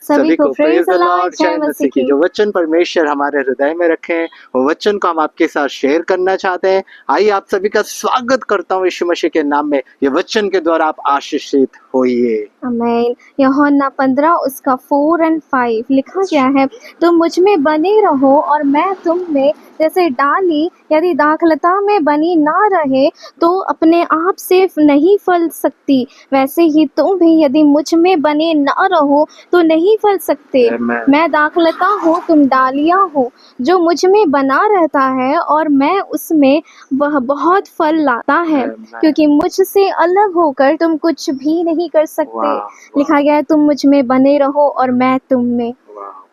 सभी को praise the Lord, जय मसीह की। जो वचन परमेश्वर हमारे हृदय में रखे हैं वो वचन को हम आपके साथ शेयर करना चाहते हैं। आइए आप सभी का स्वागत करता हूँ यीशु मसीह के नाम में। ये वचन के द्वारा आप आशीषित होइए। आमीन। यूहन्ना 15 उसका 4 और 5 लिखा गया है, तुम मुझ में बने रहो और मैं तुम में। जैसे डाली यदि दाखलता में बनी ना रहे तो अपने आप से नहीं फल सकती, वैसे ही तुम भी यदि मुझ में बने ना रहो तो नहीं फल सकते। Amen. मैं दाखलता हूँ, तुम डालियाँ हो। जो मुझ में बना रहता है और मैं उसमें, वह बहुत फल लाता है, Amen. क्योंकि मुझसे अलग होकर तुम कुछ भी नहीं कर सकते। वाह, लिखा गया है, तुम मुझ में बने रहो और मैं तुम में।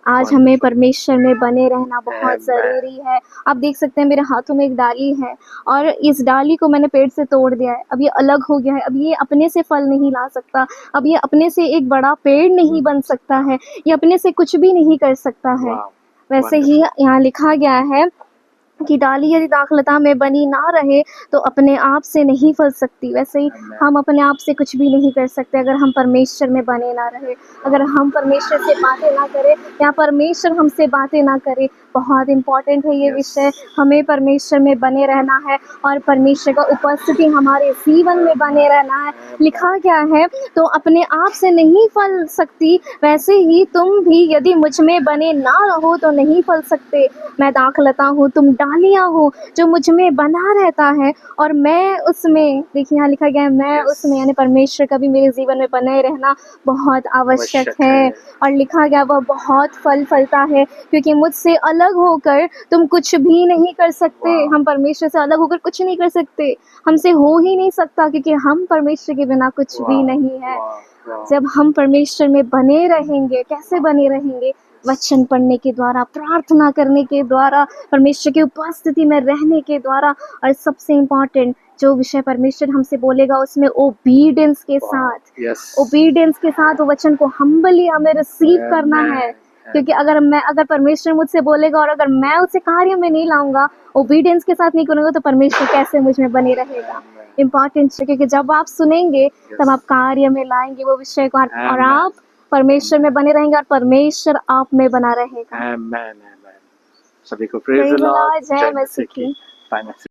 आज हमें परमेश्वर में बने रहना बहुत Amen. ज़रूरी है। आप देख सकते हैं मेरे हाथों में एक डाली है और इस डाली को मैंने पेड़ से तोड़ दिया है। अब ये अलग हो गया है, अब ये अपने से फल नहीं ला सकता, अब ये अपने से एक बड़ा पेड़ नहीं बन सकता है, ये अपने से कुछ भी नहीं कर सकता है। वाह, वैसे ही यहाँ लिखा गया है कि डाली यदि दाखलता में बनी ना रहे तो अपने आप से नहीं फल सकती, वैसे ही हम अपने आप से कुछ भी नहीं कर सकते अगर हम परमेश्वर में बने ना रहे, अगर हम परमेश्वर से बातें ना करें या परमेश्वर हमसे बातें ना करे। बहुत इम्पोर्टेंट है ये विषय। हमें परमेश्वर में बने रहना है और परमेश्वर का उपस्थिति हमारे जीवन में बने रहना है। लिखा गया है, तो अपने आप से नहीं फल सकती, वैसे ही तुम भी यदि मुझ में बने ना रहो तो नहीं फल सकते। मैं दाखलता हूँ, तुम डालियाँ हो। जो मुझ में बना रहता है और मैं उसमें, देखिए यहाँ लिखा गया है मैं उसमें, यानी परमेश्वर का भी मेरे जीवन में बने रहना बहुत आवश्यक है। और लिखा गया वह बहुत फल फलता है, क्योंकि मुझसे अलग होकर तुम कुछ भी नहीं कर सकते। हम परमेश्वर से अलग होकर कुछ नहीं कर सकते, हमसे हो ही नहीं सकता, क्योंकि हम परमेश्वर के बिना कुछ भी नहीं है। जब हम परमेश्वर में बने रहेंगे, कैसे बने रहेंगे? वचन पढ़ने के द्वारा, प्रार्थना करने के द्वारा, परमेश्वर की उपस्थिति में रहने के द्वारा, और सबसे इम्पोर्टेंट जो विषय परमेश्वर हमसे बोलेगा उसमें ओबीडियंस के साथ, ओबीडियंस के साथ वो वचन को हम्बली हमें रिसीव करना है। क्योंकि अगर परमेश्वर मुझसे बोलेगा और अगर मैं उसे कार्य में नहीं लाऊंगा, ओबीडियंस के साथ नहीं करूँगा, तो परमेश्वर कैसे मुझ में बने रहेगा? इम्पॉर्टेंट है, क्योंकि जब आप सुनेंगे तब आप कार्य में लाएंगे वो विषय को, और आप परमेश्वर में बने रहेंगे और परमेश्वर आप में बना रहेगा। आमेन, आमेन। सभी को प्रेज द लॉर्ड, जय मसीह की।